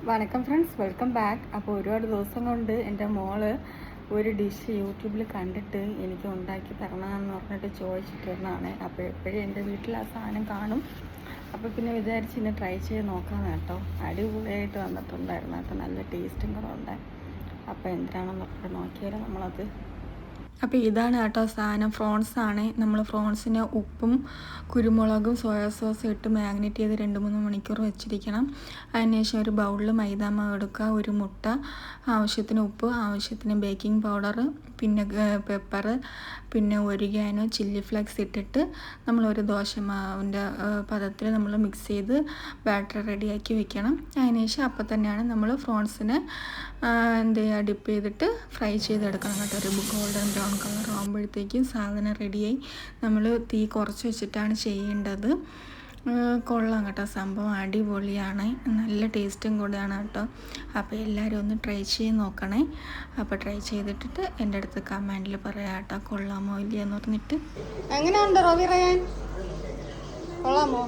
വണക്കം friends, welcome back. അപ്പോൾ ഒരുപാട് ദിവസം കൊണ്ട് എൻ്റെ മോള് ഒരു ഡിഷ് യൂട്യൂബിൽ കണ്ടിട്ട് എനിക്ക് ഉണ്ടാക്കി തരണമെന്ന് പറഞ്ഞിട്ട് ചോദിച്ചിട്ടിരുന്നതാണ്. അപ്പോൾ എപ്പോഴും എൻ്റെ വീട്ടിൽ ആ സാധനം കാണും. അപ്പോൾ പിന്നെ വിചാരിച്ച് ഇന്ന് ട്രൈ ചെയ്ത് നോക്കാമെന്ന് കേട്ടോ. അടിപൊളിയായിട്ട് വന്നിട്ടുണ്ടായിരുന്നു കേട്ടോ, നല്ല ടേസ്റ്റും കൂടെ ഉണ്ടായി. അപ്പോൾ എന്തിനാണെന്നൊക്കെ നോക്കിയാൽ നമ്മളത്. അപ്പോൾ ഇതാണ് കേട്ടോ സാധനം, ഫ്രോൺസാണ്. നമ്മൾ ഫ്രോൺസിന് ഉപ്പും കുരുമുളകും സോയാ സോസും ഇട്ട് മാഗ്നേറ്റ് ചെയ്ത് 2-3 മണിക്കൂർ വെച്ചിരിക്കണം. അതിനുശേഷം ഒരു ബൗളിൽ മൈദാമാവ് എടുക്കുക, ഒരു മുട്ട, ആവശ്യത്തിന് ഉപ്പ്, ആവശ്യത്തിന് ബേക്കിംഗ് പൗഡർ, പിന്നെ പെപ്പർ, പിന്നെ ഒരിഗാനോ, ചില്ലി ഫ്ലേക്സ് ഇട്ടിട്ട് നമ്മളൊരു ദോശമാവിൻ്റെ പദത്തിൽ നമ്മൾ മിക്സ് ചെയ്ത് ബാറ്റർ റെഡിയാക്കി വെക്കണം. അതിനുശേഷം അപ്പം തന്നെയാണ് നമ്മൾ ഫ്രോൺസിനെ എന്ത് ചെയ്യുക, ഡിപ്പ് ചെയ്തിട്ട് ഫ്രൈ ചെയ്തെടുക്കണം കേട്ടോ. ഒരു ഗോൾഡൻ ബ്രൗൺ കളർ ആകുമ്പോഴത്തേക്കും സാധനം റെഡിയായി. നമ്മൾ തീ കുറച്ച് വെച്ചിട്ടാണ് ചെയ്യേണ്ടത്. കൊള്ളാം കേട്ടോ, സംഭവം അടിപൊളിയാണ്, നല്ല ടേസ്റ്റും കൂടെയാണ് കേട്ടോ. അപ്പോൾ എല്ലാവരും ഒന്ന് ട്രൈ ചെയ്ത് നോക്കണേ. അപ്പോൾ ട്രൈ ചെയ്തിട്ടിട്ട് എൻ്റെ അടുത്ത് കമൻറ്റിൽ പറയാം കേട്ടോ, കൊള്ളാമോ ഇല്ലയെന്ന് പറഞ്ഞിട്ട്. എങ്ങനെയുണ്ട് റോബി റയാൻ, കൊള്ളാമോ?